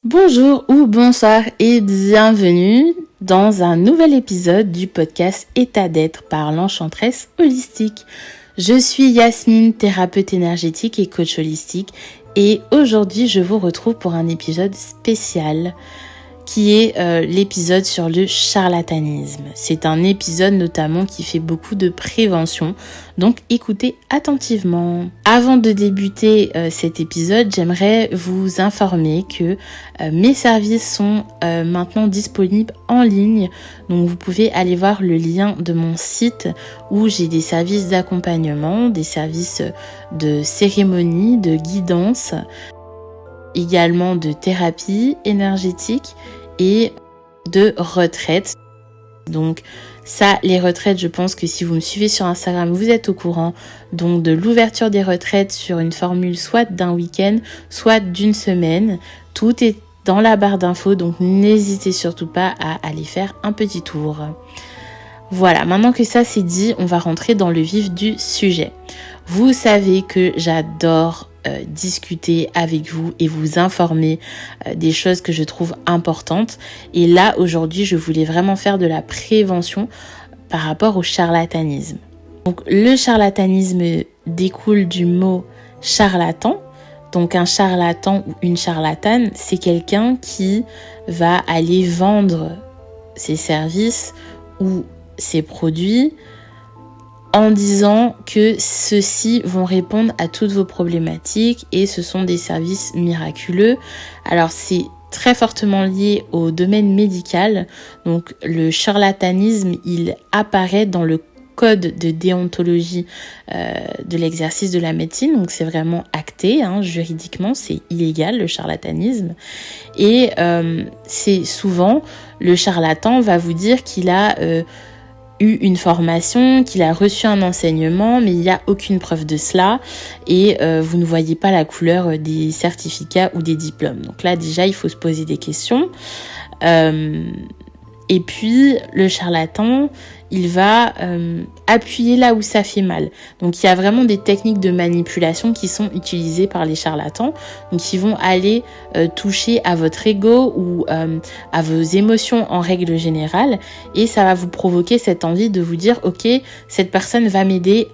Bonjour ou bonsoir et bienvenue dans un nouvel épisode du podcast État d'être par l'Enchantresse Holistique. Je suis Yasmine, thérapeute énergétique et coach holistique et aujourd'hui je vous retrouve pour un épisode spécial qui est l'épisode sur le charlatanisme. C'est un épisode notamment qui fait beaucoup de prévention, donc écoutez attentivement. Avant de débuter cet épisode, j'aimerais vous informer que mes services sont maintenant disponibles en ligne, donc vous pouvez aller voir le lien de mon site où j'ai des services d'accompagnement, des services de cérémonie, de guidance, également de thérapie énergétique et de retraite. Donc ça, les retraites, je pense que si vous me suivez sur Instagram, vous êtes au courant. Donc de l'ouverture des retraites sur une formule soit d'un week-end, soit d'une semaine. Tout est dans la barre d'infos, donc n'hésitez surtout pas à aller faire un petit tour. Voilà, maintenant que ça c'est dit, on va rentrer dans le vif du sujet. Vous savez que j'adore discuter avec vous et vous informer des choses que je trouve importantes. Et là, aujourd'hui, je voulais vraiment faire de la prévention par rapport au charlatanisme. Donc, le charlatanisme découle du mot charlatan. Donc, un charlatan ou une charlatane, c'est quelqu'un qui va aller vendre ses services ou ses produits en disant que ceux-ci vont répondre à toutes vos problématiques et ce sont des services miraculeux. Alors c'est très fortement lié au domaine médical. Donc le charlatanisme, il apparaît dans le code de déontologie de l'exercice de la médecine. Donc c'est vraiment acté, juridiquement, c'est illégal le charlatanisme. Et c'est souvent, le charlatan va vous dire qu'il a eu une formation, qu'il a reçu un enseignement, mais il n'y a aucune preuve de cela et vous ne voyez pas la couleur des certificats ou des diplômes. Donc là déjà il faut se poser des questions. Et puis le charlatan, il va appuyer là où ça fait mal. Donc il y a vraiment des techniques de manipulation qui sont utilisées par les charlatans. Donc ils vont aller toucher à votre ego ou à vos émotions en règle générale. Et ça va vous provoquer cette envie de vous dire ok, cette personne va m'aider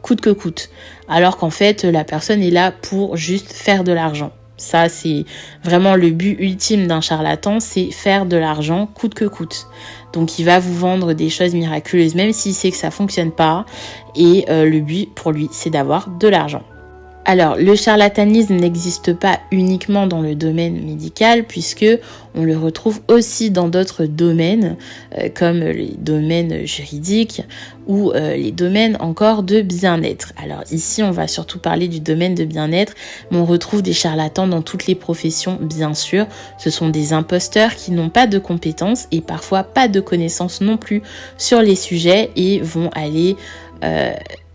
coûte que coûte. Alors qu'en fait la personne est là pour juste faire de l'argent. Ça, c'est vraiment le but ultime d'un charlatan, c'est faire de l'argent coûte que coûte. Donc, il va vous vendre des choses miraculeuses, même s'il sait que ça fonctionne pas. Et le but pour lui, c'est d'avoir de l'argent. Alors, le charlatanisme n'existe pas uniquement dans le domaine médical, puisque on le retrouve aussi dans d'autres domaines, comme les domaines juridiques ou les domaines encore de bien-être. Alors ici, on va surtout parler du domaine de bien-être, mais on retrouve des charlatans dans toutes les professions, bien sûr. Ce sont des imposteurs qui n'ont pas de compétences et parfois pas de connaissances non plus sur les sujets et vont aller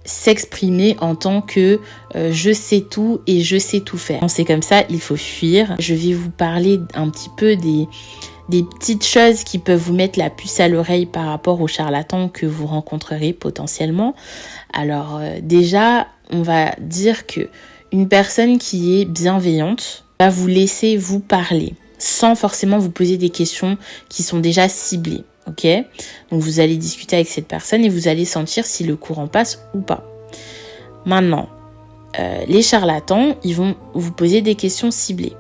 s'exprimer en tant que je sais tout et je sais tout faire. Quand c'est comme ça, il faut fuir. Je vais vous parler un petit peu des petites choses qui peuvent vous mettre la puce à l'oreille par rapport aux charlatans que vous rencontrerez potentiellement. Alors déjà, on va dire que une personne qui est bienveillante va vous laisser vous parler sans forcément vous poser des questions qui sont déjà ciblées. Ok, donc vous allez discuter avec cette personne et vous allez sentir si le courant passe ou pas. Maintenant, les charlatans, ils vont vous poser des questions ciblées.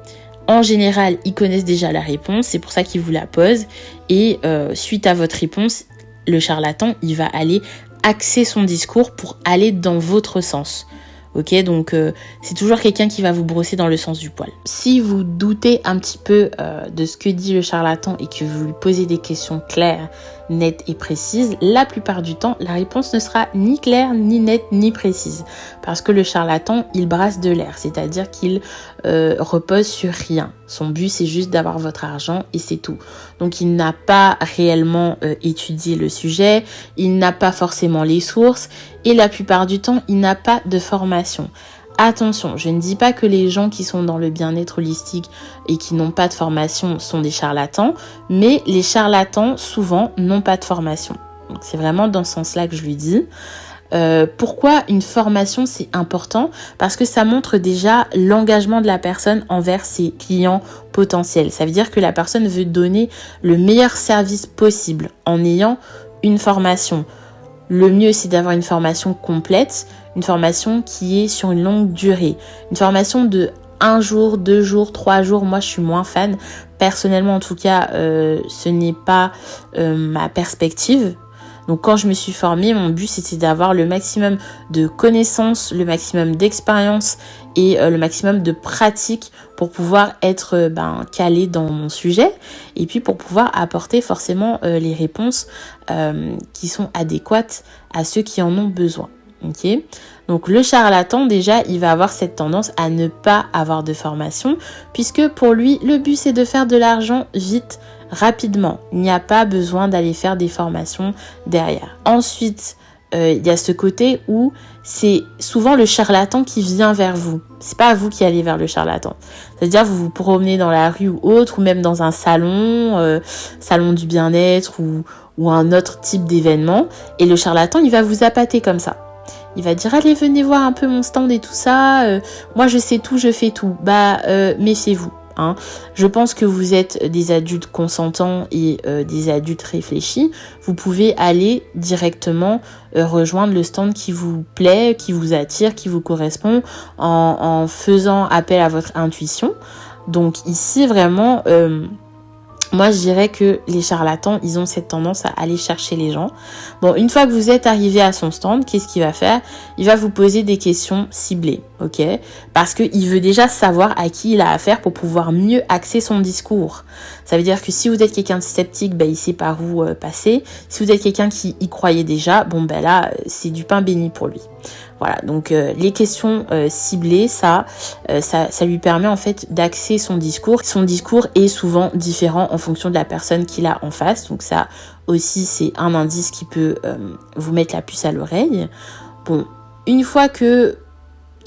En général, ils connaissent déjà la réponse, c'est pour ça qu'ils vous la posent. Et suite à votre réponse, le charlatan, il va aller axer son discours pour aller dans votre sens. Ok, donc c'est toujours quelqu'un qui va vous brosser dans le sens du poil. Si vous doutez un petit peu de ce que dit le charlatan et que vous lui posez des questions claires, nettes et précises, la plupart du temps, la réponse ne sera ni claire, ni nette, ni précise. Parce que le charlatan, il brasse de l'air, c'est-à-dire qu'il repose sur rien. Son but, c'est juste d'avoir votre argent et c'est tout. Donc, il n'a pas réellement étudié le sujet, il n'a pas forcément les sources et la plupart du temps, il n'a pas de formation. Attention, je ne dis pas que les gens qui sont dans le bien-être holistique et qui n'ont pas de formation sont des charlatans, mais les charlatans, souvent, n'ont pas de formation. Donc, c'est vraiment dans ce sens-là que je lui dis. Pourquoi une formation c'est important? Parce que ça montre déjà l'engagement de la personne envers ses clients potentiels. Ça veut dire que la personne veut donner le meilleur service possible en ayant une formation. Le mieux, c'est d'avoir une formation complète, une formation qui est sur une longue durée. Une formation de 1 jour, 2 jours, 3 jours, moi je suis moins fan. Personnellement, en tout cas, ce n'est pas ma perspective. Donc quand je me suis formée, mon but c'était d'avoir le maximum de connaissances, le maximum d'expérience et le maximum de pratique pour pouvoir être calé dans mon sujet et puis pour pouvoir apporter forcément les réponses qui sont adéquates à ceux qui en ont besoin. Ok. Donc le charlatan déjà il va avoir cette tendance à ne pas avoir de formation puisque pour lui le but c'est de faire de l'argent vite, rapidement. Il n'y a pas besoin d'aller faire des formations derrière. Ensuite il y a ce côté où c'est souvent le charlatan qui vient vers vous. C'est pas vous qui allez vers le charlatan. C'est-à-dire vous vous promenez dans la rue ou autre ou même dans un salon, salon du bien-être ou un autre type d'événement et le charlatan il va vous appâter comme ça. Il va dire allez venez voir un peu mon stand et tout ça, moi je sais tout, je fais tout. Méfiez-vous. Hein. Je pense que vous êtes des adultes consentants et des adultes réfléchis. Vous pouvez aller directement rejoindre le stand qui vous plaît, qui vous attire, qui vous correspond en faisant appel à votre intuition. Donc ici vraiment... moi, je dirais que les charlatans, ils ont cette tendance à aller chercher les gens. Bon, une fois que vous êtes arrivé à son stand, qu'est-ce qu'il va faire? Il va vous poser des questions ciblées, ok? Parce qu'il veut déjà savoir à qui il a affaire pour pouvoir mieux axer son discours. Ça veut dire que si vous êtes quelqu'un de sceptique, il sait par où passer. Si vous êtes quelqu'un qui y croyait déjà, là, c'est du pain béni pour lui. Voilà, donc les questions ciblées, ça lui permet en fait d'axer son discours. Son discours est souvent différent en fonction de la personne qu'il a en face. Donc ça aussi, c'est un indice qui peut vous mettre la puce à l'oreille. Bon, une fois que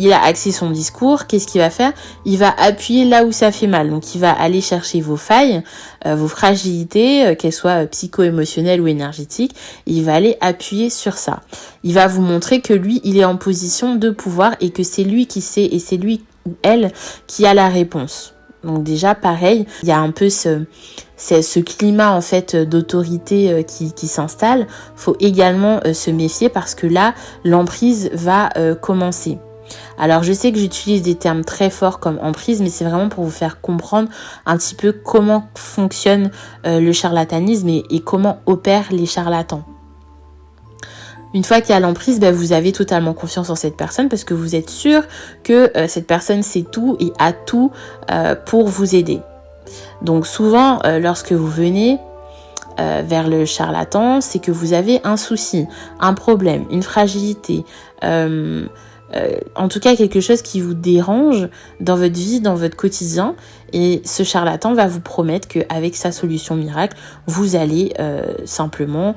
il a axé son discours, qu'est-ce qu'il va faire? Il va appuyer là où ça fait mal. Donc, il va aller chercher vos failles, vos fragilités, qu'elles soient psycho-émotionnelles ou énergétiques. Et il va aller appuyer sur ça. Il va vous montrer que lui, il est en position de pouvoir et que c'est lui qui sait et c'est lui ou elle qui a la réponse. Donc déjà, pareil, il y a un peu ce climat en fait d'autorité qui s'installe. Faut également se méfier parce que là, l'emprise va commencer. Alors je sais que j'utilise des termes très forts comme emprise, mais c'est vraiment pour vous faire comprendre un petit peu comment fonctionne le charlatanisme et comment opèrent les charlatans. Une fois qu'il y a l'emprise, vous avez totalement confiance en cette personne parce que vous êtes sûr que cette personne sait tout et a tout pour vous aider. Donc souvent, lorsque vous venez vers le charlatan, c'est que vous avez un souci, un problème, une fragilité, en tout cas quelque chose qui vous dérange dans votre vie, dans votre quotidien, et ce charlatan va vous promettre qu'avec sa solution miracle, vous allez simplement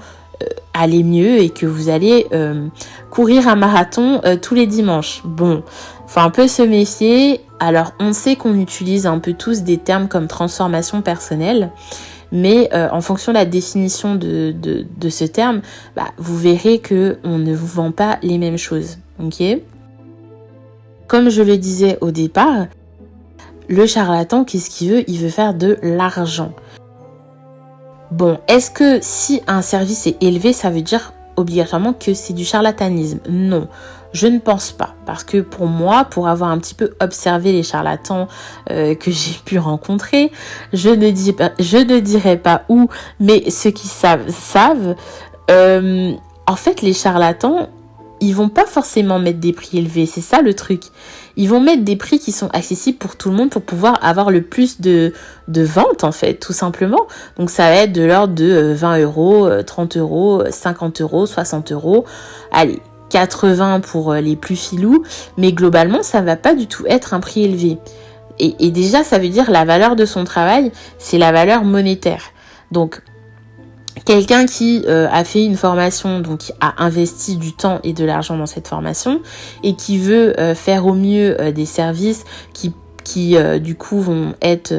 aller mieux et que vous allez courir un marathon tous les dimanches. Bon, faut un peu se méfier. Alors on sait qu'on utilise un peu tous des termes comme transformation personnelle, mais en fonction de la définition de ce terme, vous verrez que on ne vous vend pas les mêmes choses, ok? Comme je le disais au départ, le charlatan, qu'est-ce qu'il veut? Il veut faire de l'argent. Bon, est-ce que si un service est élevé, ça veut dire obligatoirement que c'est du charlatanisme? Non, je ne pense pas. Parce que pour moi, pour avoir un petit peu observé les charlatans que j'ai pu rencontrer, je ne dirai pas où, mais ceux qui savent. En fait, les charlatans, ils vont pas forcément mettre des prix élevés, c'est ça le truc. Ils vont mettre des prix qui sont accessibles pour tout le monde pour pouvoir avoir le plus de ventes en fait, tout simplement. Donc ça va être de l'ordre de 20 euros, 30 euros, 50 euros, 60 euros. Allez, 80 pour les plus filous, mais globalement ça va pas du tout être un prix élevé. Et déjà ça veut dire la valeur de son travail, c'est la valeur monétaire. Donc quelqu'un qui a fait une formation, donc qui a investi du temps et de l'argent dans cette formation et qui veut faire au mieux des services qui du coup vont être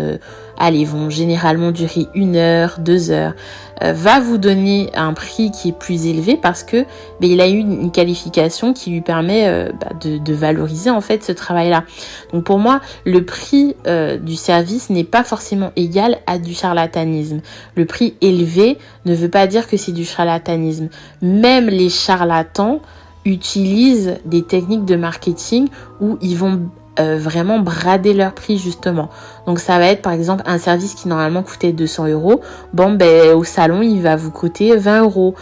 vont généralement durer 1 heure, 2 heures, va vous donner un prix qui est plus élevé parce que il a eu une qualification qui lui permet de valoriser en fait ce travail-là. Donc pour moi, le prix du service n'est pas forcément égal à du charlatanisme. Le prix élevé ne veut pas dire que c'est du charlatanisme. Même les charlatans utilisent des techniques de marketing où ils vont vraiment brader leur prix justement. Donc ça va être par exemple un service qui normalement coûtait 200 €. Au salon il va vous coûter 20 €.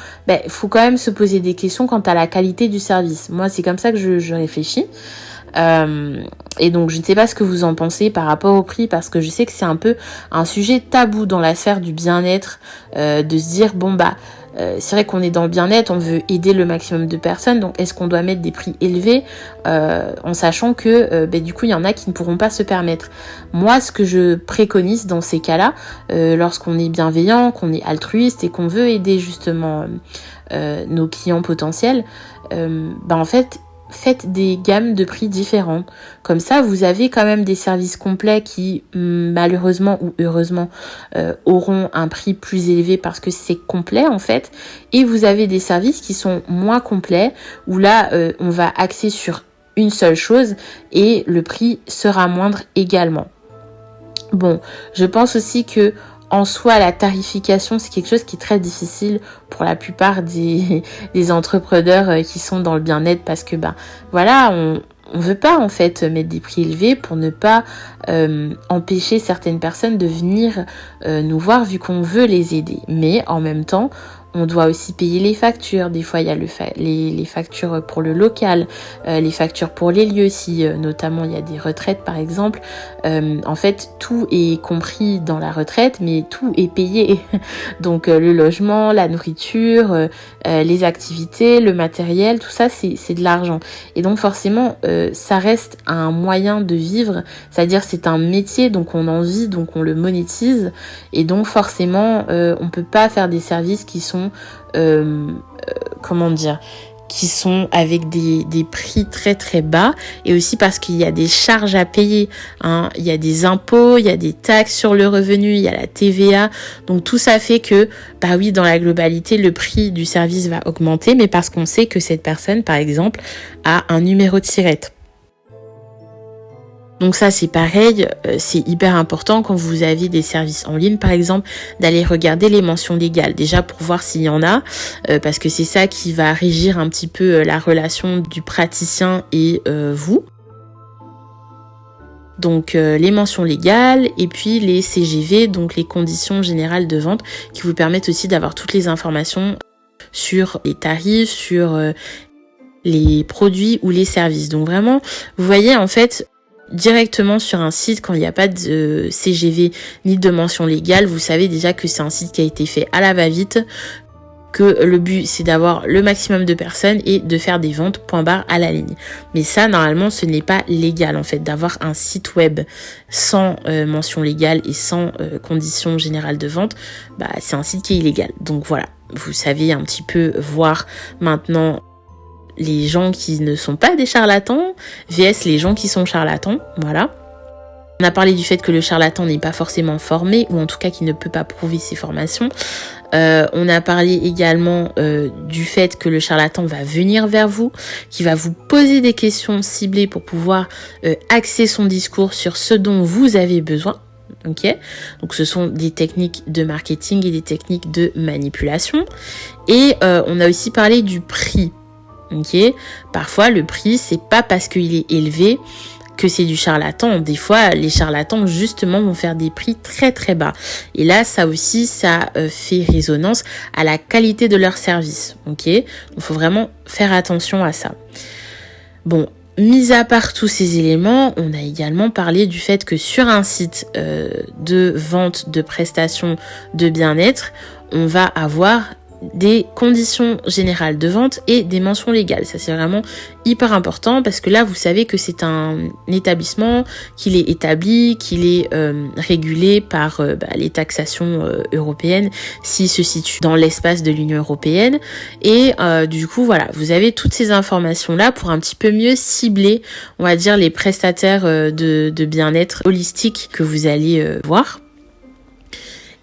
Faut quand même se poser des questions quant à la qualité du service. Moi c'est comme ça que je réfléchis. Et donc je ne sais pas ce que vous en pensez par rapport au prix, parce que je sais que c'est un peu un sujet tabou dans la sphère du bien-être, de se dire c'est vrai qu'on est dans le bien-être, on veut aider le maximum de personnes, donc est-ce qu'on doit mettre des prix élevés en sachant que du coup il y en a qui ne pourront pas se permettre. Moi ce que je préconise dans ces cas-là, lorsqu'on est bienveillant, qu'on est altruiste et qu'on veut aider justement nos clients potentiels, en fait faites des gammes de prix différentes. Comme ça, vous avez quand même des services complets qui, malheureusement ou heureusement, auront un prix plus élevé parce que c'est complet en fait. Et vous avez des services qui sont moins complets, où là, on va axer sur une seule chose et le prix sera moindre également. Bon, je pense aussi que en soi, la tarification, c'est quelque chose qui est très difficile pour la plupart des entrepreneurs qui sont dans le bien-être, parce que on veut pas en fait mettre des prix élevés pour ne pas empêcher certaines personnes de venir nous voir, vu qu'on veut les aider. Mais en même temps, on doit aussi payer les factures. Des fois, il y a les factures pour le local, les factures pour les lieux, si notamment il y a des retraites par exemple. En fait, tout est compris dans la retraite, mais tout est payé. Donc le logement, la nourriture, les activités, le matériel, tout ça, c'est de l'argent. Et donc forcément, ça reste un moyen de vivre, c'est-à-dire c'est un métier, donc on en vit, donc on le monétise. Et donc forcément, on peut pas faire des services qui sont qui sont avec des prix très très bas, et aussi parce qu'il y a des charges à payer, hein. Il y a des impôts, il y a des taxes sur le revenu, il y a la TVA, donc tout ça fait que dans la globalité le prix du service va augmenter, mais parce qu'on sait que cette personne par exemple a un numéro de SIRET. Donc ça c'est pareil, c'est hyper important quand vous avez des services en ligne par exemple, d'aller regarder les mentions légales, déjà pour voir s'il y en a, parce que c'est ça qui va régir un petit peu la relation du praticien et vous. Donc les mentions légales et puis les CGV, donc les conditions générales de vente, qui vous permettent aussi d'avoir toutes les informations sur les tarifs, sur les produits ou les services. Donc vraiment, vous voyez en fait, directement sur un site, quand il n'y a pas de CGV ni de mention légale, vous savez déjà que c'est un site qui a été fait à la va-vite, que le but c'est d'avoir le maximum de personnes et de faire des ventes point barre à la ligne. Mais ça normalement ce n'est pas légal en fait, d'avoir un site web sans mention légale et sans conditions générales de vente, c'est un site qui est illégal. Donc voilà, vous savez un petit peu voir maintenant les gens qui ne sont pas des charlatans vs les gens qui sont charlatans, voilà. On a parlé du fait que le charlatan n'est pas forcément formé, ou en tout cas qu'il ne peut pas prouver ses formations. On a parlé également du fait que le charlatan va venir vers vous, qui va vous poser des questions ciblées pour pouvoir axer son discours sur ce dont vous avez besoin. Ok, donc ce sont des techniques de marketing et des techniques de manipulation. Et on a aussi parlé du prix. Ok, parfois le prix c'est pas parce qu'il est élevé que c'est du charlatan. Des fois les charlatans justement vont faire des prix très très bas, et là ça aussi ça fait résonance à la qualité de leur service. Ok, donc il faut vraiment faire attention à ça. Bon, mis à part tous ces éléments, on a également parlé du fait que sur un site de vente de prestations de bien-être, on va avoir des conditions générales de vente et des mentions légales. Ça, c'est vraiment hyper important parce que là, vous savez que c'est un établissement, qu'il est établi, qu'il est régulé par les taxations européennes s'il se situe dans l'espace de l'Union européenne. Et du coup, voilà, vous avez toutes ces informations-là pour un petit peu mieux cibler, on va dire, les prestataires de bien-être holistique que vous allez voir.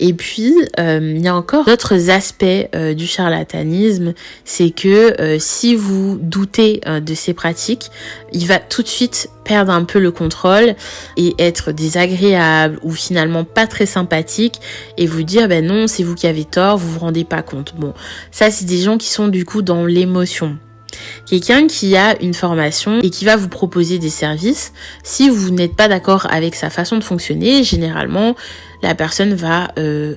Et puis, il y a encore d'autres aspects du charlatanisme, c'est que si vous doutez de ces pratiques, il va tout de suite perdre un peu le contrôle et être désagréable ou finalement pas très sympathique et vous dire ben non, c'est vous qui avez tort, vous vous rendez pas compte. Bon, ça c'est des gens qui sont du coup dans l'émotion. Quelqu'un qui a une formation et qui va vous proposer des services, si vous n'êtes pas d'accord avec sa façon de fonctionner, généralement, la personne va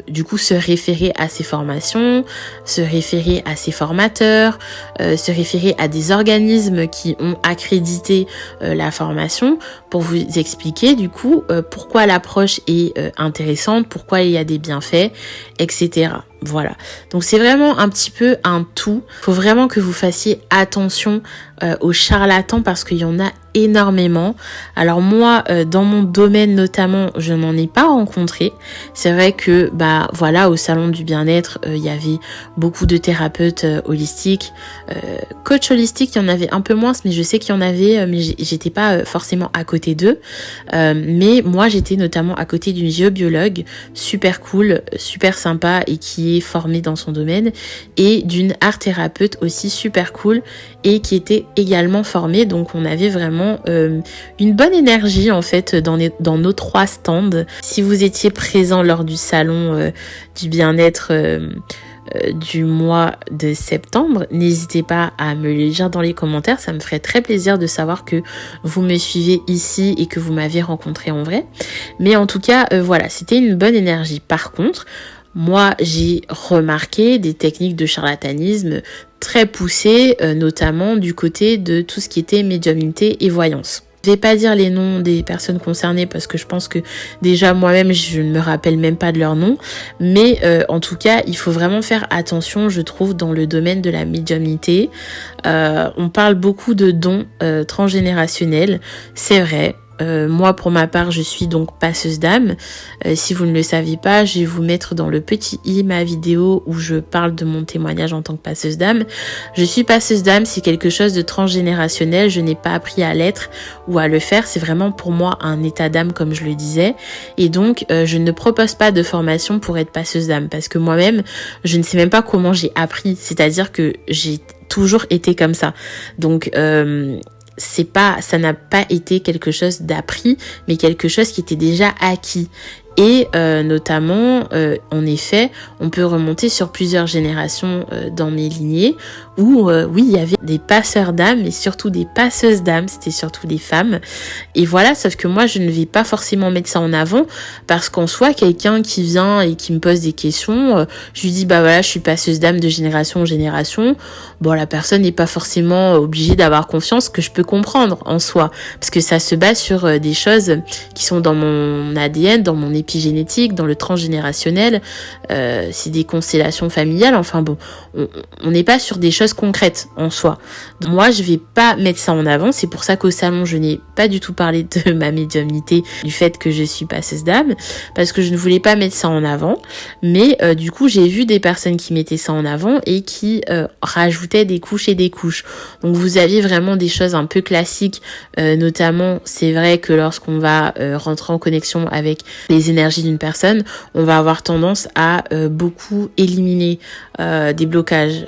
du coup se référer à ses formations, se référer à ses formateurs, se référer à des organismes qui ont accrédité la formation pour vous expliquer du coup pourquoi l'approche est intéressante, pourquoi il y a des bienfaits, etc. Voilà. Donc c'est vraiment un petit peu un tout. Faut vraiment que vous fassiez attention aux charlatans parce qu'il y en a énormément. Alors moi, dans mon domaine notamment, je n'en ai pas rencontré. C'est vrai que voilà, au salon du bien-être, il y avait beaucoup de thérapeutes holistiques, coach holistique, il y en avait un peu moins, mais je sais qu'il y en avait, mais j'étais pas forcément à côté d'eux. Mais moi, j'étais notamment à côté d'une géobiologue super cool, super sympa et qui est formée dans son domaine, et d'une art thérapeute aussi super cool et qui était également formée. Donc on avait vraiment une bonne énergie en fait dans nos 3 stands. Si vous étiez présent lors du salon du bien-être du mois de septembre, n'hésitez pas à me le dire dans les commentaires, ça me ferait très plaisir de savoir que vous me suivez ici et que vous m'avez rencontré en vrai. Mais en tout cas, voilà, c'était une bonne énergie. Par contre, moi, j'ai remarqué des techniques de charlatanisme très poussées, notamment du côté de tout ce qui était médiumnité et voyance. Je vais pas dire les noms des personnes concernées parce que je pense que déjà moi-même je ne me rappelle même pas de leur nom, mais en tout cas il faut vraiment faire attention, je trouve, dans le domaine de la médiumnité. On parle beaucoup de dons transgénérationnels, c'est vrai. Moi pour ma part je suis donc passeuse d'âme. Si vous ne le savez pas, je vais vous mettre dans le petit i ma vidéo où je parle de mon témoignage en tant que passeuse d'âme. Je suis passeuse d'âme, c'est quelque chose de transgénérationnel, je n'ai pas appris à l'être ou à le faire, c'est vraiment pour moi un état d'âme comme je le disais, et donc je ne propose pas de formation pour être passeuse d'âme parce que moi-même je ne sais même pas comment j'ai appris, c'est-à-dire que j'ai toujours été comme ça, donc ça n'a pas été quelque chose d'appris, mais quelque chose qui était déjà acquis. Et notamment, en effet, on peut remonter sur plusieurs générations dans mes lignées où, oui, il y avait des passeurs d'âme, mais surtout des passeuses d'âme, c'était surtout des femmes. Et voilà, sauf que moi, je ne vais pas forcément mettre ça en avant parce qu'en soi, quelqu'un qui vient et qui me pose des questions, je lui dis, voilà, je suis passeuse d'âme de génération en génération. Bon, la personne n'est pas forcément obligée d'avoir confiance, que je peux comprendre en soi, parce que ça se base sur des choses qui sont dans mon ADN, dans mon épigénétique, dans le transgénérationnel, c'est des constellations familiales, enfin bon, on n'est pas sur des choses concrètes en soi. Donc, moi, je vais pas mettre ça en avant, c'est pour ça qu'au salon, je n'ai pas du tout parlé de ma médiumnité, du fait que je suis passeuse d'âme, parce que je ne voulais pas mettre ça en avant, mais du coup, j'ai vu des personnes qui mettaient ça en avant et qui rajoutaient des couches et des couches. Donc, vous aviez vraiment des choses un peu classiques, notamment, c'est vrai que lorsqu'on va rentrer en connexion avec les énergies d'une personne, on va avoir tendance à beaucoup éliminer des blocages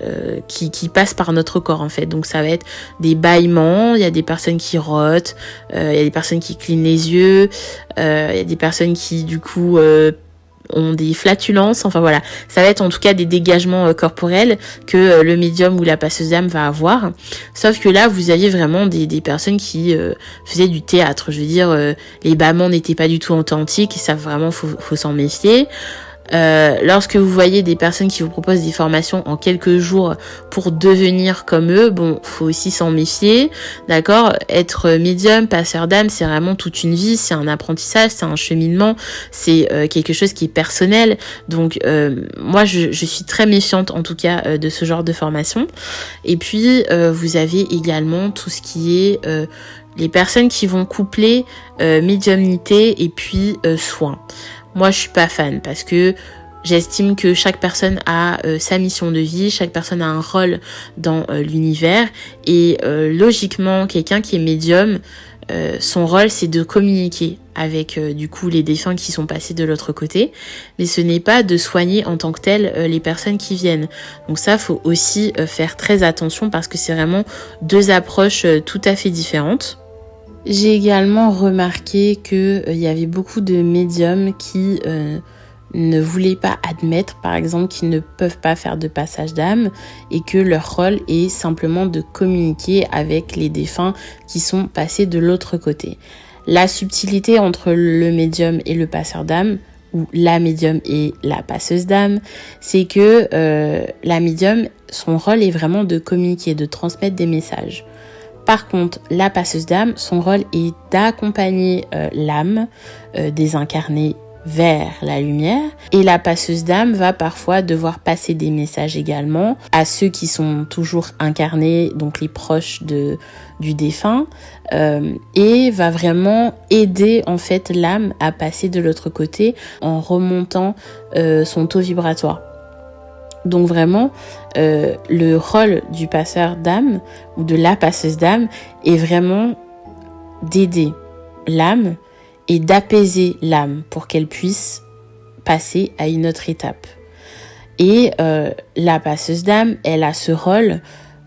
qui passent par notre corps en fait. Donc ça va être des bâillements, il y a des personnes qui rotent, il y a des personnes qui clignent les yeux, il y a des personnes qui du coup ont des flatulences, enfin voilà, ça va être en tout cas des dégagements corporels que le médium ou la passeuse d'âme va avoir. Sauf que là, vous aviez vraiment des personnes qui faisaient du théâtre. Je veux dire, les bâillements n'étaient pas du tout authentiques et ça vraiment faut s'en méfier. Lorsque vous voyez des personnes qui vous proposent des formations en quelques jours pour devenir comme eux, bon, faut aussi s'en méfier, d'accord? Être médium, passeur d'âme, c'est vraiment toute une vie, c'est un apprentissage, c'est un cheminement, c'est quelque chose qui est personnel. Donc moi, je suis très méfiante en tout cas de ce genre de formation. Et puis vous avez également tout ce qui est les personnes qui vont coupler médiumnité et puis soins. Moi, je suis pas fan parce que j'estime que chaque personne a sa mission de vie, chaque personne a un rôle dans l'univers et logiquement, quelqu'un qui est médium, son rôle c'est de communiquer avec du coup les défunts qui sont passés de l'autre côté, mais ce n'est pas de soigner en tant que tel les personnes qui viennent. Donc ça, faut aussi faire très attention parce que c'est vraiment deux approches tout à fait différentes. J'ai également remarqué qu'il y avait beaucoup de médiums qui ne voulaient pas admettre, par exemple, qu'ils ne peuvent pas faire de passage d'âme et que leur rôle est simplement de communiquer avec les défunts qui sont passés de l'autre côté. La subtilité entre le médium et le passeur d'âme, ou la médium et la passeuse d'âme, c'est que la médium, son rôle est vraiment de communiquer, de transmettre des messages. Par contre, la passeuse d'âme, son rôle est d'accompagner l'âme désincarnée vers la lumière. Et la passeuse d'âme va parfois devoir passer des messages également à ceux qui sont toujours incarnés, donc les proches du défunt, et va vraiment aider en fait l'âme à passer de l'autre côté en remontant son taux vibratoire. Donc vraiment, le rôle du passeur d'âme ou de la passeuse d'âme est vraiment d'aider l'âme et d'apaiser l'âme pour qu'elle puisse passer à une autre étape. Et la passeuse d'âme, elle a ce rôle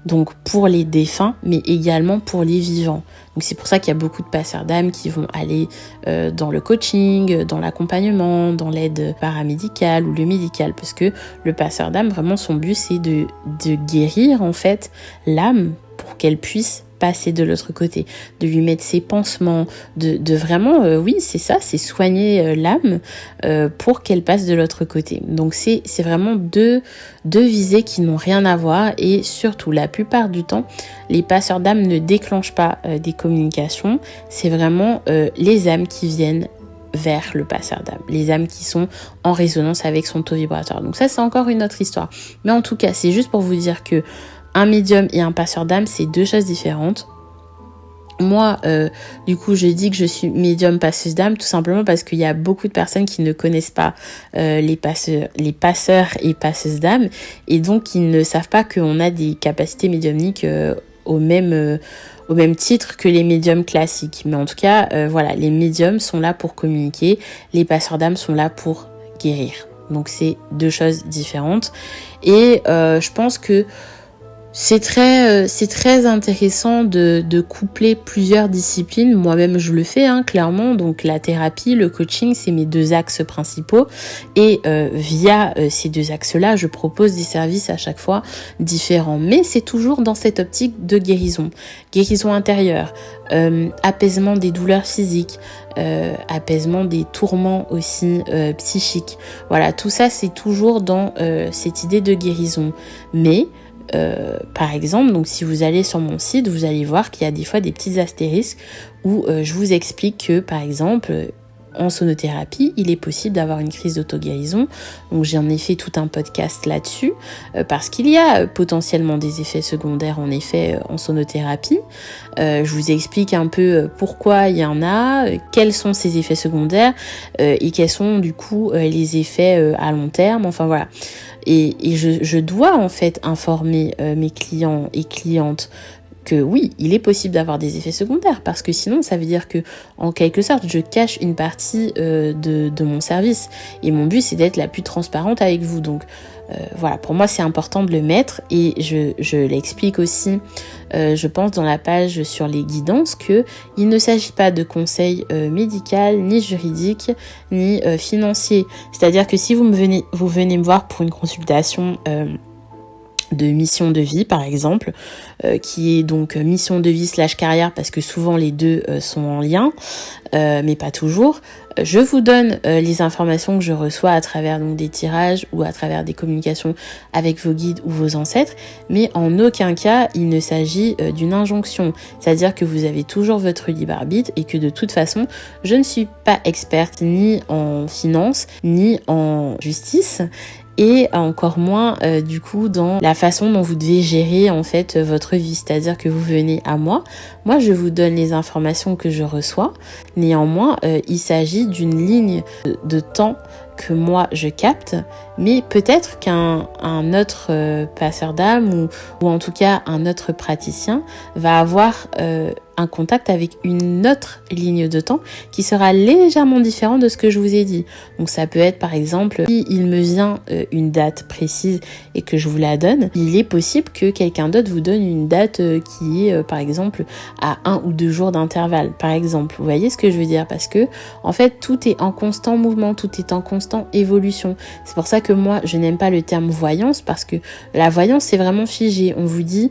donc pour les défunts, mais également pour les vivants. Donc c'est pour ça qu'il y a beaucoup de passeurs d'âme qui vont aller dans le coaching, dans l'accompagnement, dans l'aide paramédicale ou le médical, parce que le passeur d'âme, vraiment son but c'est de guérir en fait l'âme pour qu'elle puisse passer de l'autre côté, de lui mettre ses pansements, de vraiment, oui c'est ça, c'est soigner l'âme pour qu'elle passe de l'autre côté. Donc c'est vraiment deux visées qui n'ont rien à voir et surtout la plupart du temps, les passeurs d'âme ne déclenchent pas des communications, c'est vraiment les âmes qui viennent vers le passeur d'âme, les âmes qui sont en résonance avec son taux vibratoire. Donc ça c'est encore une autre histoire. Mais en tout cas, c'est juste pour vous dire que un médium et un passeur d'âme, c'est deux choses différentes. Moi, du coup, je dis que je suis médium passeuse d'âme tout simplement parce qu'il y a beaucoup de personnes qui ne connaissent pas les passeurs et passeuses d'âme et donc ils ne savent pas qu'on a des capacités médiumniques au même titre que les médiums classiques. Mais en tout cas, voilà, les médiums sont là pour communiquer, les passeurs d'âme sont là pour guérir. Donc c'est deux choses différentes et je pense que c'est très intéressant de coupler plusieurs disciplines. Moi-même, je le fais, clairement. Donc, la thérapie, le coaching, c'est mes deux axes principaux. Et via ces deux axes-là, je propose des services à chaque fois différents. Mais c'est toujours dans cette optique de guérison. Guérison intérieure, apaisement des douleurs physiques, apaisement des tourments aussi psychiques. Voilà, tout ça, c'est toujours dans cette idée de guérison. Mais par exemple, donc si vous allez sur mon site, vous allez voir qu'il y a des fois des petits astérisques où je vous explique que par exemple en sonothérapie, il est possible d'avoir une crise d'auto-guérison. Donc j'en ai fait tout un podcast là-dessus parce qu'il y a potentiellement des effets secondaires en effet en sonothérapie. Je vous explique un peu pourquoi il y en a, quels sont ces effets secondaires et quels sont du coup les effets à long terme. Enfin voilà. Et je dois en fait informer mes clients et clientes que oui, il est possible d'avoir des effets secondaires parce que sinon ça veut dire que en quelque sorte je cache une partie de mon service et mon but c'est d'être la plus transparente avec vous. Donc voilà, pour moi c'est important de le mettre et je l'explique aussi je pense dans la page sur les guidances que il ne s'agit pas de conseils médical ni juridique ni financier. C'est-à-dire que si vous venez me voir pour une consultation de mission de vie par exemple, qui est donc mission de vie / carrière parce que souvent les deux sont en lien, mais pas toujours. Je vous donne les informations que je reçois à travers donc des tirages ou à travers des communications avec vos guides ou vos ancêtres, mais en aucun cas il ne s'agit d'une injonction, c'est-à-dire que vous avez toujours votre libre arbitre et que de toute façon je ne suis pas experte ni en finance ni en justice, et encore moins du coup dans la façon dont vous devez gérer en fait votre vie, c'est-à-dire que vous venez à moi je vous donne les informations que je reçois, néanmoins il s'agit d'une ligne de temps que moi je capte, mais peut-être qu'un autre passeur d'âme ou en tout cas un autre praticien va avoir un contact avec une autre ligne de temps qui sera légèrement différent de ce que je vous ai dit. Donc ça peut être par exemple, si il me vient une date précise et que je vous la donne, il est possible que quelqu'un d'autre vous donne une date qui est par exemple à 1 ou 2 jours d'intervalle, par exemple. Vous voyez ce que je veux dire? Parce que en fait tout est en constant mouvement, tout est en constant évolution. C'est pour ça que moi je n'aime pas le terme voyance, parce que la voyance c'est vraiment figé. On vous dit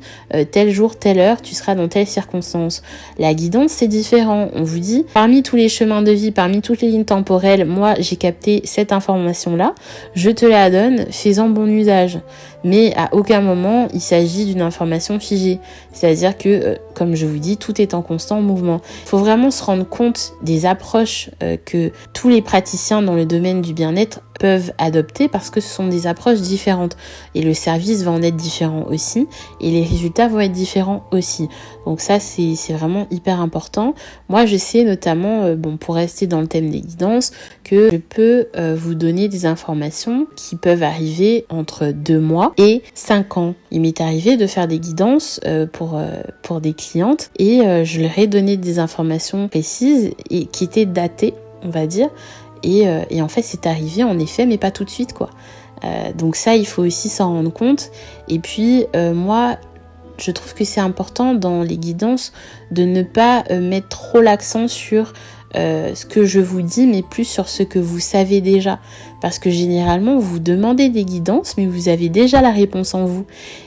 tel jour, telle heure, tu seras dans telle circonstance. La guidance, c'est différent. On vous dit, parmi tous les chemins de vie, parmi toutes les lignes temporelles, moi, j'ai capté cette information-là, je te la donne, fais-en bon usage. Mais à aucun moment, il s'agit d'une information figée. C'est-à-dire que, comme je vous dis, tout est en constant mouvement. Il faut vraiment se rendre compte des approches que tous les praticiens dans le domaine du bien-être peuvent adopter, parce que ce sont des approches différentes et le service va en être différent aussi et les résultats vont être différents aussi. Donc ça c'est vraiment hyper important. Moi je sais notamment, pour rester dans le thème des guidances, que je peux vous donner des informations qui peuvent arriver entre 2 mois et 5 ans. Il m'est arrivé de faire des guidances pour des clientes et je leur ai donné des informations précises et qui étaient datées, on va dire. Et en fait, c'est arrivé en effet, mais pas tout de suite, quoi. Donc ça, il faut aussi s'en rendre compte. Et puis, moi, je trouve que c'est important dans les guidances de ne pas mettre trop l'accent sur ce que je vous dis, mais plus sur ce que vous savez déjà. Parce que généralement, vous demandez des guidances, mais vous avez déjà la réponse en vous.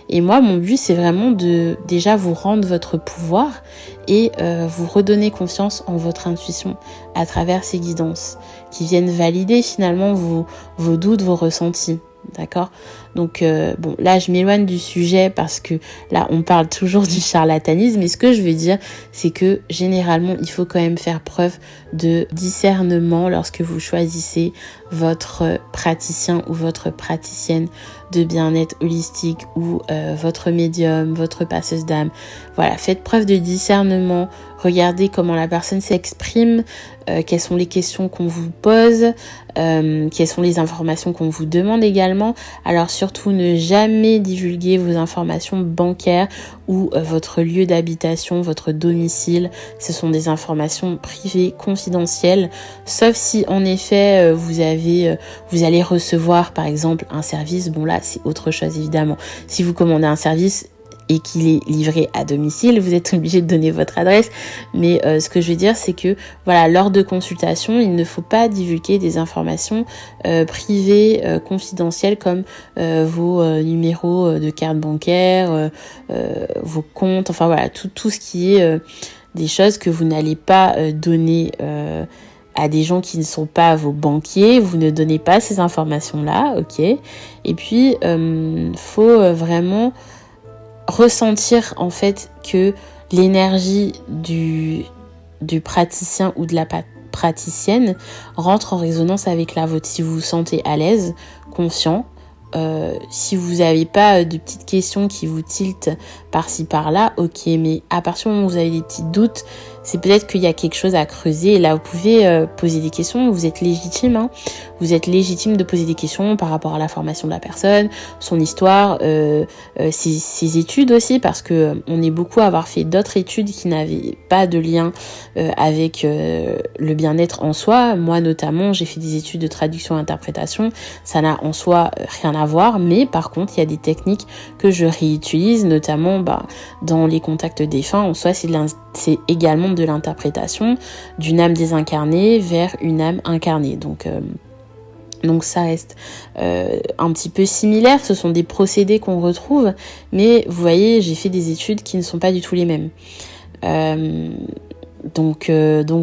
Et moi, mon but, c'est vraiment de déjà vous rendre votre pouvoir et vous redonner confiance en votre intuition à travers ces guidances qui viennent valider finalement vos doutes, vos ressentis. D'accord? Donc là je m'éloigne du sujet parce que là on parle toujours du charlatanisme, mais ce que je veux dire c'est que généralement il faut quand même faire preuve de discernement lorsque vous choisissez votre praticien ou votre praticienne de bien-être holistique ou votre médium, votre passeuse d'âme. Voilà, faites preuve de discernement, regardez comment la personne s'exprime, quelles sont les questions qu'on vous pose, quelles sont les informations qu'on vous demande également. Alors surtout ne jamais divulguer vos informations bancaires ou votre lieu d'habitation, votre domicile. Ce sont des informations privées, confidentielles, sauf si en effet vous allez recevoir par exemple un service. Bon là c'est autre chose évidemment. Si vous commandez un service et qu'il est livré à domicile, vous êtes obligé de donner votre adresse. Mais ce que je veux dire, c'est que voilà, lors de consultation, il ne faut pas divulguer des informations privées, confidentielles, comme vos numéros de carte bancaire, vos comptes, enfin voilà, tout ce qui est des choses que vous n'allez pas donner à des gens qui ne sont pas vos banquiers. Vous ne donnez pas ces informations-là, ok. Et puis, faut vraiment ressentir en fait que l'énergie du praticien ou de la praticienne rentre en résonance avec la vôtre. Si vous vous sentez à l'aise, confiant, si vous n'avez pas de petites questions qui vous tiltent par-ci par-là, ok, mais à partir du moment où vous avez des petits doutes, c'est peut-être qu'il y a quelque chose à creuser. Et là, vous pouvez poser des questions, vous êtes légitime, hein. Vous êtes légitime de poser des questions par rapport à la formation de la personne, son histoire, ses études aussi, parce que on est beaucoup à avoir fait d'autres études qui n'avaient pas de lien avec le bien-être en soi. Moi notamment, j'ai fait des études de traduction et interprétation, ça n'a en soi rien à voir, mais par contre, il y a des techniques que je réutilise, notamment dans les contacts défunts. En soi, c'est également de l'interprétation d'une âme désincarnée vers une âme incarnée. Donc Donc ça reste un petit peu similaire, ce sont des procédés qu'on retrouve, mais vous voyez, j'ai fait des études qui ne sont pas du tout les mêmes. Donc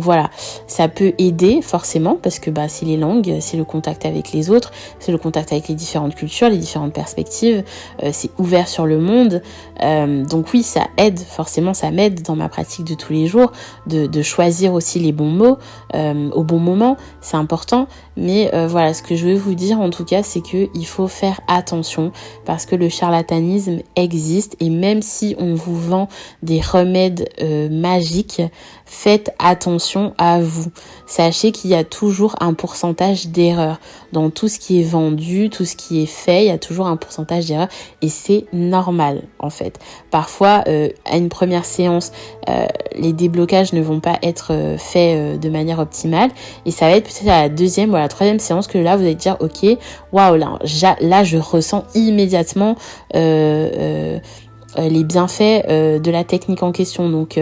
voilà, ça peut aider forcément parce que c'est les langues, c'est le contact avec les autres, c'est le contact avec les différentes cultures, les différentes perspectives, c'est ouvert sur le monde. Donc oui, ça aide, forcément ça m'aide dans ma pratique de tous les jours de choisir aussi les bons mots au bon moment, c'est important. Mais voilà, ce que je veux vous dire en tout cas, c'est que il faut faire attention parce que le charlatanisme existe et même si on vous vend des remèdes magiques, faites attention à vous. Sachez qu'il y a toujours un pourcentage d'erreur. Dans tout ce qui est vendu, tout ce qui est fait, il y a toujours un pourcentage d'erreur et c'est normal en fait. Parfois, à une première séance, les déblocages ne vont pas être faits de manière optimale et ça va être peut-être à la deuxième ou à la troisième séance que là, vous allez dire ok, waouh, là je ressens immédiatement les bienfaits de la technique en question. Donc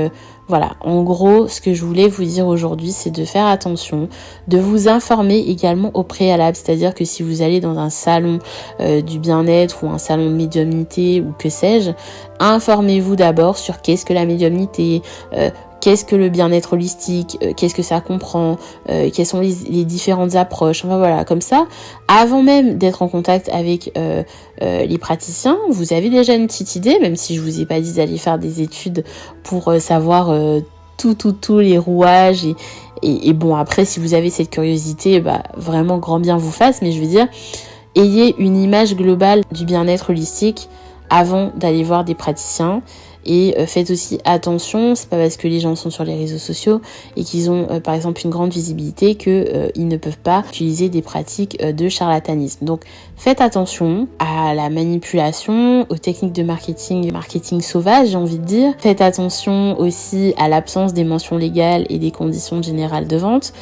voilà, en gros, ce que je voulais vous dire aujourd'hui, c'est de faire attention, de vous informer également au préalable. C'est-à-dire que si vous allez dans un salon du bien-être ou un salon de médiumnité ou que sais-je, informez-vous d'abord sur qu'est-ce que la médiumnité, qu'est-ce que le bien-être holistique, qu'est-ce que ça comprend, quelles sont les différentes approches. Enfin voilà, comme ça, avant même d'être en contact avec les praticiens, vous avez déjà une petite idée, même si je vous ai pas dit d'aller faire des études pour savoir tous les rouages et bon, après si vous avez cette curiosité, vraiment grand bien vous fasse, mais je veux dire, ayez une image globale du bien-être holistique avant d'aller voir des praticiens. Et faites aussi attention, c'est pas parce que les gens sont sur les réseaux sociaux et qu'ils ont par exemple une grande visibilité que ils ne peuvent pas utiliser des pratiques de charlatanisme. Donc faites attention à la manipulation, aux techniques de marketing sauvage, j'ai envie de dire. Faites attention aussi à l'absence des mentions légales et des conditions générales de vente.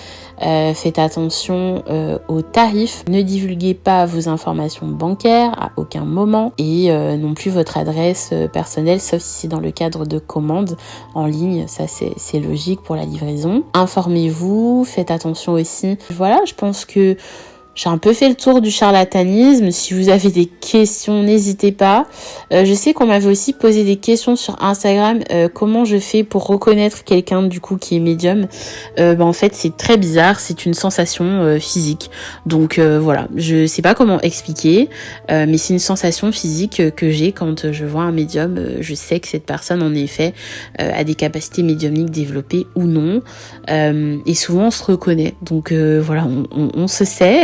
Faites attention aux tarifs, ne divulguez pas vos informations bancaires à aucun moment et non plus votre adresse personnelle, sauf si c'est dans le cadre de commandes en ligne, ça c'est logique pour la livraison. Informez-vous, faites attention aussi. Voilà, je pense que j'ai un peu fait le tour du charlatanisme. Si vous avez des questions, n'hésitez pas. Je sais qu'on m'avait aussi posé des questions sur Instagram. Comment je fais pour reconnaître quelqu'un du coup qui est médium. En fait, c'est très bizarre. C'est une sensation physique. Donc voilà, je sais pas comment expliquer, mais c'est une sensation physique que j'ai quand je vois un médium. Je sais que cette personne en effet a des capacités médiumniques développées ou non. Et souvent on se reconnaît. Donc voilà, on se sait.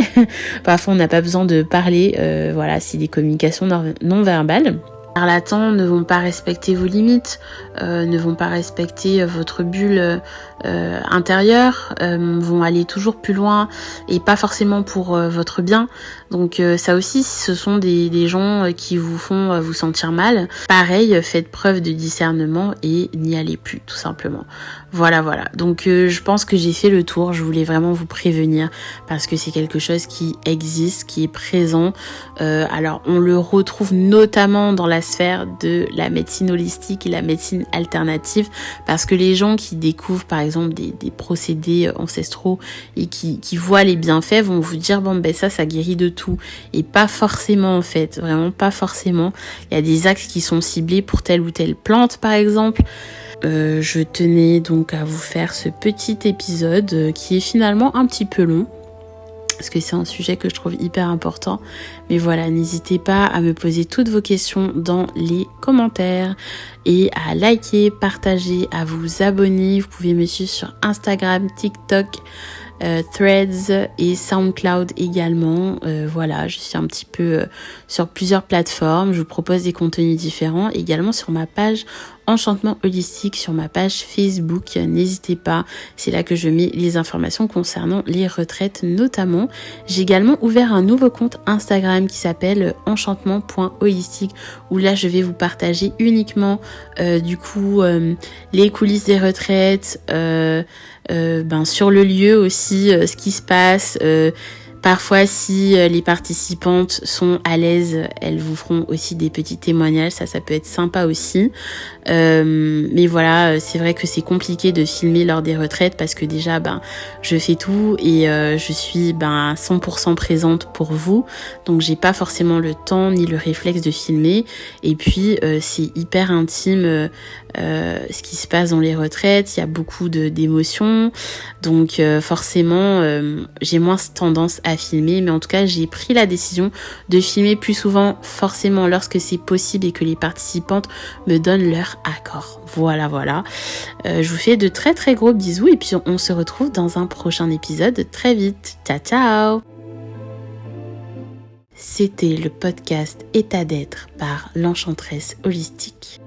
Parfois, on n'a pas besoin de parler. Voilà, c'est des communications non verbales. Les charlatans ne vont pas respecter vos limites, ne vont pas respecter votre bulle intérieure, vont aller toujours plus loin et pas forcément pour votre bien. Donc ça aussi, ce sont des gens qui vous font vous sentir mal. Pareil, faites preuve de discernement et n'y allez plus, tout simplement. Voilà. Donc je pense que j'ai fait le tour. Je voulais vraiment vous prévenir parce que c'est quelque chose qui existe, qui est présent. Alors on le retrouve notamment dans la sphère de la médecine holistique et la médecine alternative parce que les gens qui découvrent par exemple des procédés ancestraux et qui voient les bienfaits vont vous dire ça guérit de tout et pas forcément en fait, vraiment pas forcément. Il y a des axes qui sont ciblés pour telle ou telle plante par exemple. Je tenais donc à vous faire ce petit épisode qui est finalement un petit peu long parce que c'est un sujet que je trouve hyper important. Mais voilà, n'hésitez pas à me poser toutes vos questions dans les commentaires et à liker, partager, à vous abonner. Vous pouvez me suivre sur Instagram, TikTok, Threads et SoundCloud également. Voilà, je suis un petit peu sur plusieurs plateformes. Je vous propose des contenus différents. Également sur ma page Enchantement Holistique, sur ma page Facebook. N'hésitez pas, c'est là que je mets les informations concernant les retraites notamment. J'ai également ouvert un nouveau compte Instagram qui s'appelle enchantement.holistique où là je vais vous partager uniquement les coulisses des retraites, sur le lieu aussi, ce qui se passe, Parfois, si les participantes sont à l'aise, elles vous feront aussi des petits témoignages. Ça peut être sympa aussi. Mais voilà, c'est vrai que c'est compliqué de filmer lors des retraites parce que déjà, je fais tout et je suis 100% présente pour vous. Donc, j'ai pas forcément le temps ni le réflexe de filmer. Et puis, c'est hyper intime ce qui se passe dans les retraites. Il y a beaucoup d'émotions. Donc, forcément, j'ai moins tendance à filmer. Mais en tout cas, j'ai pris la décision de filmer plus souvent, forcément, lorsque c'est possible et que les participantes me donnent leur accord. Voilà. Je vous fais de très très gros bisous et puis on se retrouve dans un prochain épisode très vite. Ciao. C'était le podcast État d'être par l'Enchantresse Holistique.